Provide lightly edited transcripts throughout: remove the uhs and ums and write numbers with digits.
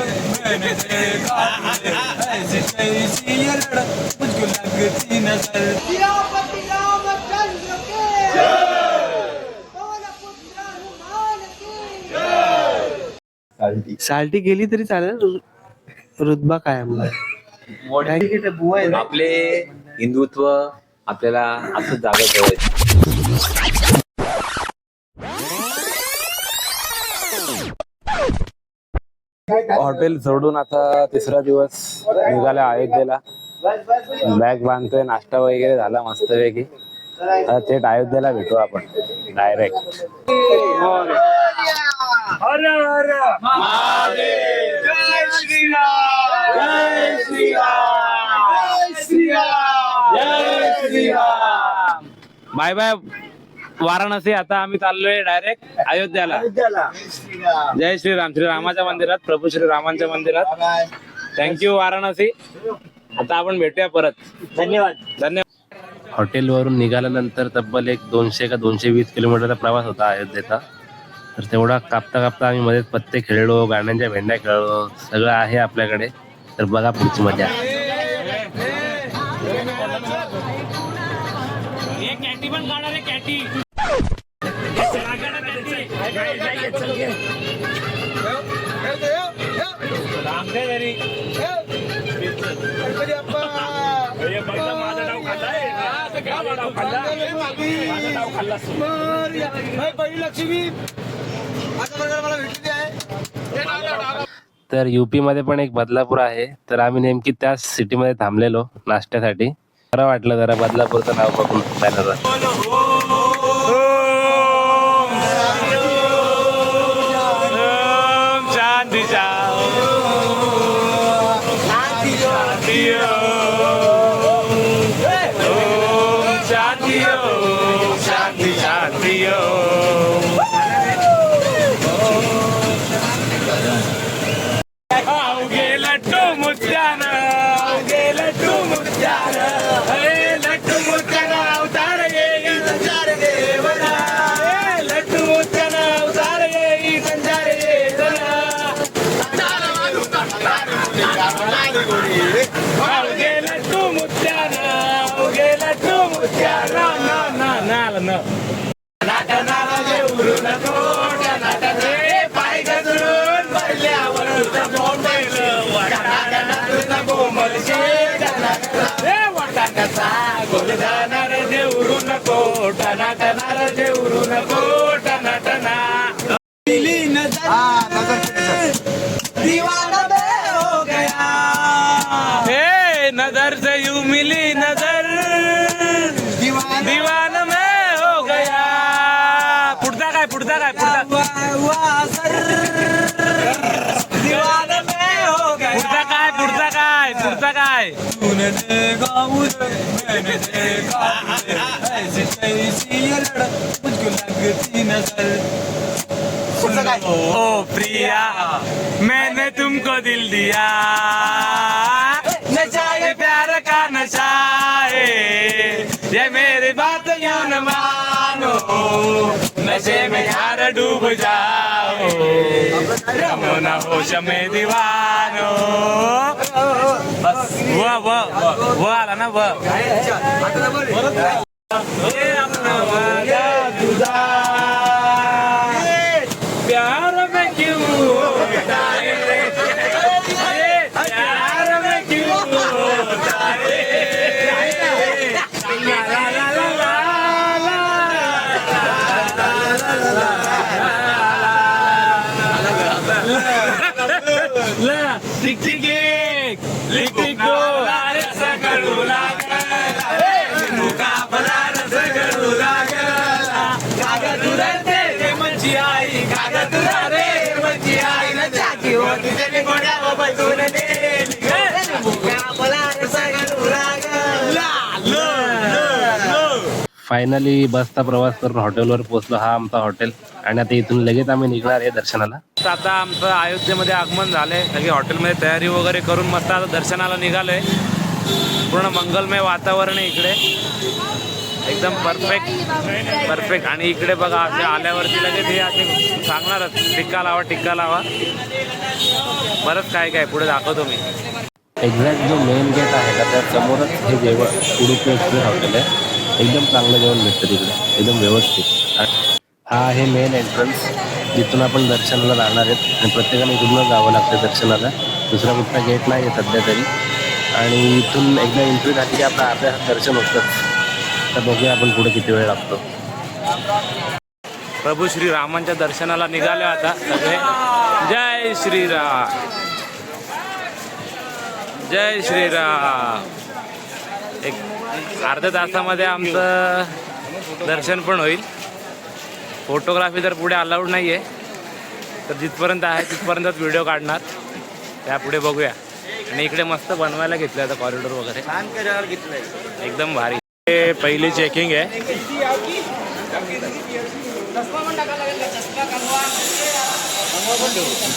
मैंने देखा ऐसी कैसी ये लड़क मुझको लगती नजर। सियापति रामचंद्र के पवन पुत्र हनुमान की। साल्टी गेली तरी चालेल, रुतबा काय आपले हिंदुत्व आपल्याला असं जागा ठेवायचं. हॉटेल सोडून आता तिसरा दिवस निघाला अयोध्येला. बॅग बांधतोय, नाश्ता वगैरे झाला मस्तपैकी. आता थेट अयोध्येला भेटू आपण डायरेक्ट. हर हर महादेव, जय श्रीराम, जय श्रीराम, जय श्रीराम, जय श्रीराम. Bye bye Varanasi. आता आम्ही चाललोय डायरेक्ट अयोध्येला. जय श्रीराम. श्रीरामाच्या मंदिरात, प्रभू श्रीरामांच्या मंदिरात. थँक्यू वाराणसी. आता आपण भेटूया परत. धन्यवाद. धन्यवाद. हॉटेलवरून निघाल्यानंतर तब्बल एक 200 का 220 किलोमीटरचा प्रवास होता अयोध्येचा. तर तेवढा कापता कापता आम्ही मध्ये पत्ते खेळलो, गाण्यांच्या भेंड्या खेळलो, सगळं आहे आपल्याकडे. तर बघा पुढची मजा. तर यूपी मध्ये पण एक बदलापूर आहे. तर आम्ही नेमकी त्याच सिटीमध्ये थांबलेलो नाश्त्यासाठी. बरं वाटलं जरा बदलापूरचं नाव बघून बॅनरवर. दीवाना हो गया, नजर से यूं मिली नजर, दीवाना में हो गया. पुढचा काय पुढचा काय दीवाना में हो गया. पुढचा काय तूने देखा मुझे, मैंने देखा ऐसी कैसी ये लड़क मुझको लगती नजर. ओ प्रिया मैंने तुमको दिल दिया, नशा ये प्यार का नशा है, ये मेरी बात यूं न मानो, नशे में यार डूब जाओ, रमो न होश में दीवानो. बस वो आला ना वो. प्यार में क्यों होता है, प्यार में क्यों होता है. ला ला ला ला ला टिक टिक लिक टिक गो रस करू लागला, मुकाबला रस करू लागला. कागद उडते रे मंची आई, कागद रे मंची आई न जागी होती त्याने गोड्या बसून नेली, मुकाबला रस करू लागला. फायनली बसचा प्रवास करून हॉटेलवर पोहोचलो. हा आमचा हॉटेल. आणि आता इथून लगेच आम्ही निघणार आहे दर्शनाला. आता आमचं अयोध्येमध्ये आगमन झालंय. सगळे हॉटेलमध्ये तयारी वगैरे करून मस्त आता दर्शनाला निघालोय. पूर्ण मंगलमय वातावरण आहे इकडे, एकदम परफेक्ट. आणि इकडे बघा असे आल्यावरती लगेच हे असे सांगणारच टिक्का लावा. बरंच काय काय पुढे दाखवतो मी. एक्झॅक्ट जो मेन गेट आहे ना त्या समोरच हे जेवण उडुपी एक्सप्रेस हॉटेल आहे. एकदम चांगलं जेवण भेटतं तिकडे, एकदम व्यवस्थित. हा आहे मेन एंट्रन्स, जिथून आपण दर्शनाला जाणार आहेत आणि प्रत्येकाने इकडूनच जावं लागतं दर्शनाला. दुसरा कुठला गेट नाही आहे सध्या तरी. आणि इथून एकदा एंट्री झाली की आपलं अर्ध्या दर्शन होतंच. तर बघूया आपण पुढे किती वेळ लागतो. प्रभू श्री रामांच्या दर्शनाला निघाले आता सगळे. जय श्रीराम, जय श्रीराम. एक अर्ध्या तासामध्ये आमचं दर्शन पण होईल. फोटोग्राफी तर पुढे अलाउड नाही आहे, तर जिथपर्यंत आहे तिथपर्यंतच व्हिडिओ काढणार. त्यापुढे बघूया. आणि इकडे मस्त बनवायला घेतलं आता कॉरिडॉर वगैरे एकदम भारी. हे पहिली चेकिंग आहे.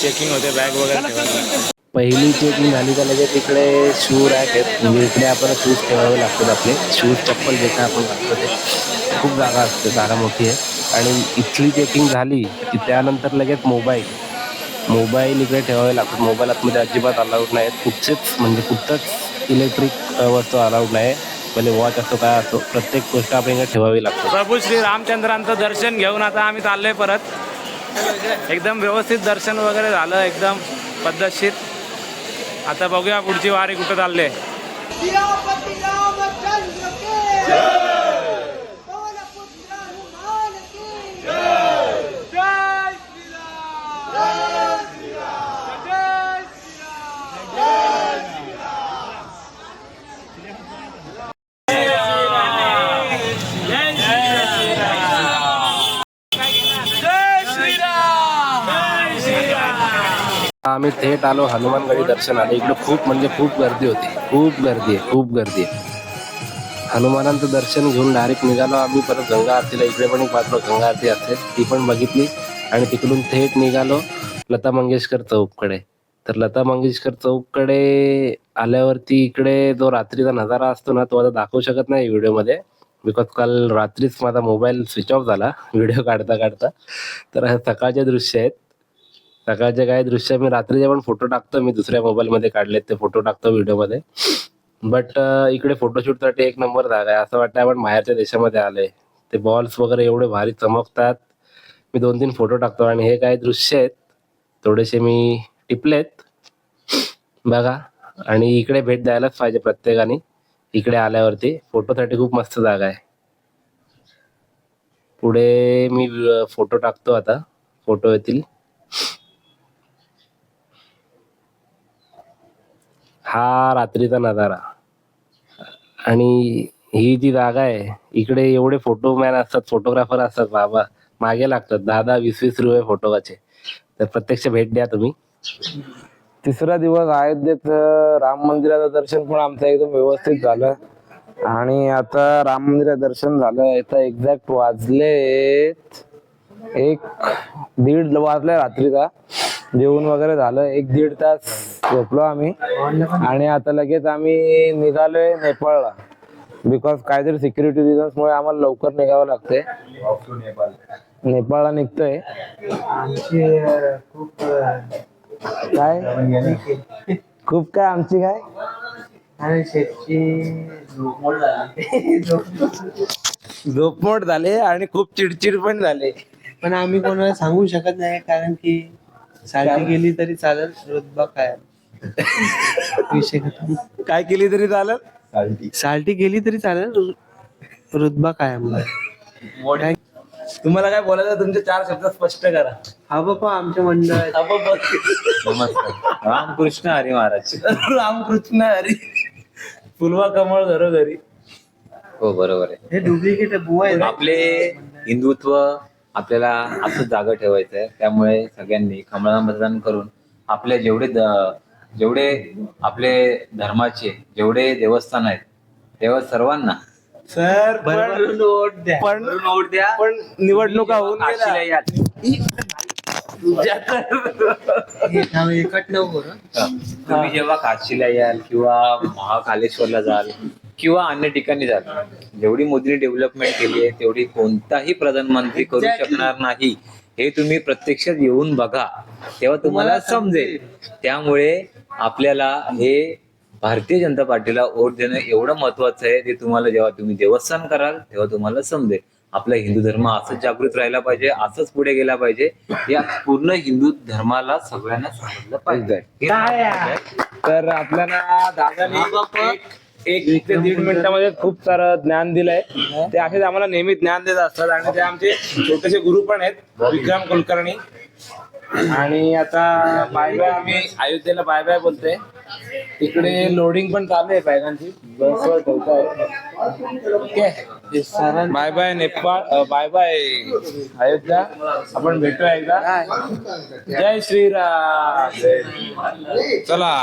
चेकिंग होते बॅग वगैरे ठेवायला. पहिली चेकिंग झाली का लगेच इकडे शू रॅक आहेत. म्हणजे इकडे आपल्याला शूज ठेवावे लागतात. आपले शूज चप्पल जे काय आपण घालतो ते. खूप जागा असते, जागा मोठी आहे. आणि इथली चेकिंग झाली की त्यानंतर लगेच मोबाईल इकडे ठेवावे लागतात. मोबाईल आतमध्ये अजिबात अलाउड नाही आहेत. कुठचंच इलेक्ट्रिक वस्तू अलाउड नाही. पहिले वॉच असतो काय असतो, प्रत्येक गोष्ट आपण इकडे ठेवावी लागते. प्रभू श्री रामचंद्रांचं दर्शन घेऊन आता आम्ही चाललोय परत. एकदम व्यवस्थित दर्शन वगैरे झालं, एकदम पद्धतशीर. आता बघूया पुढची वारी कुठं चालले. सियापति रामचंद्र के पवन पुत्र हनुमान की जय श्री राम, जय श्री राम, जय श्री राम, जय श्री राम. आम्ही थेट आलो हनुमानगडी दर्शनाला. इकडे खूप गर्दी होती. खूप गर्दी आहे. हनुमानांचं दर्शन घेऊन डायरेक्ट निघालो आम्ही परत गंगा आरतीला. इकडे पण एक बाजूला गंगा आरती असते, ती पण बघितली. आणि तिकडून थेट निघालो लता मंगेशकर चौककडे. तर लता मंगेशकर चौककडे आल्यावरती इकडे जो रात्रीचा नजारा असतो ना, तो आता दाखवू शकत नाही व्हिडिओमध्ये, बिकॉज काल रात्रीच माझा मोबाईल स्विच ऑफ झाला व्हिडिओ काढता. तर हे सकाळचे दृश्य आहेत. सकाळचे काय दृश्य मी रात्रीचे पण फोटो टाकतो. मी दुसऱ्या मोबाईलमध्ये काढलेत ते फोटो टाकतो व्हिडिओमध्ये. बट इकडे फोटोशूटसाठी एक नंबर जागा आहे. असं वाटतं आपण बाहेरच्या देशामध्ये आलोय. ते बॉल्स वगैरे एवढे भारी चमकतात. मी 2-3 फोटो टाकतो. आणि हे काय दृश्य आहेत थोडेसे मी टिपलेत बघा. आणि इकडे भेट द्यायलाच पाहिजे प्रत्येकाने. इकडे आल्यावरती फोटोसाठी खूप मस्त जागा आहे. पुढे मी फोटो टाकतो आता. फोटो येतील. हा रात्रीचा नजारा. आणि ही जी जागा आहे इकडे एवढे फोटोमॅन असतात, फोटोग्राफर असतात बाबा, मागे लागतात 10-20 रुपये फोटोचे. तर प्रत्यक्ष भेट द्या तुम्ही. तिसरा दिवस अयोध्येत राम मंदिराचं दर्शन पण आमचं एकदम व्यवस्थित झालं. आणि आता राम मंदिरात दर्शन झालं. इथं एक्झॅक्ट वाजले 1-1:30 वाजले रात्रीचा. जेवण वगैरे झालं. 1-1.5 तास झोपलो आम्ही. आणि आता लगेच आम्ही निघालोय नेपाळला. बिकॉज काहीतरी सिक्युरिटी रिझन्समुळे आम्हाला लवकर निघावं लागतंय. नेपाळला निघतोय. खूप काय आमची काय झोपमोड झाले आणि खूप चिडचिड पण झाले. पण आम्ही कोणाला सांगू शकत नाही, कारण की साडी गेली तरी चालेल, रुतबा काय विषय खतम. काय केली तरी चालत. साल्टी गेली तरी चालेल, रुतबा काय. तुम्हाला काय बोलायचं तुमचे 4 शब्द स्पष्ट करा. हा बाबा आमच्या मंडळात नमस्कार. रामकृष्ण हरी महाराज. रामकृष्ण हरी. फुलवा कमळ घरोघरी. हो बरोबर आहे. हे डुप्लिकेट बुवा आहे. आपले हिंदुत्व आपल्याला असंच जागा ठेवायचं आहे. त्यामुळे सगळ्यांनी कमळाला मतदान करून आपले जेवढे आपले धर्माचे जेवढे देवस्थान आहेत तेव्हा सर्वांना सर नोट द्या. नोट द्या. पण निवडणुका होऊन काशीला या. तुम्ही जेव्हा काशीला याल किंवा महाकालेश्वरला जाल किंवा अन्य ठिकाणी जाल, जेवढी मोदीने डेव्हलपमेंट केली आहे तेवढी कोणताही प्रधानमंत्री करू शकणार नाही. हे तुम्ही प्रत्यक्षात येऊन बघा, तेव्हा तुम्हाला समजेल. त्यामुळे आपल्याला हे भारतीय जनता पार्टीला वोट देणं एवढं महत्वाचं आहे. ते तुम्हाला जेव्हा तुम्ही देवस्थान कराल तेव्हा तुम्हाला समजेल. आपला हिंदू धर्म असंच जागृत राहिला पाहिजे, असंच पुढे गेला पाहिजे. या पूर्ण हिंदू धर्माला सगळ्यांना समजलं पाहिजे. तर आपल्याला दादाने एक ते 1.5 मिनिटामध्ये खूप सारं ज्ञान दिलंय. ते असेच आम्हाला नेहमी ज्ञान देत असतात आणि ते आमचे छोटेसे गुरु पण आहेत, विक्रम कुलकर्णी. आणि आता बाय बाय, आम्ही अयोध्येला बाय बाय बोलतोय. तिकडे लोडिंग पण चालू आहे बॅगांची, बसवर ठेवताय. Okay, bye bye Nepal, bye bye Ayodhya. आपण भेटूया एकदा. जय श्रीराम. चला.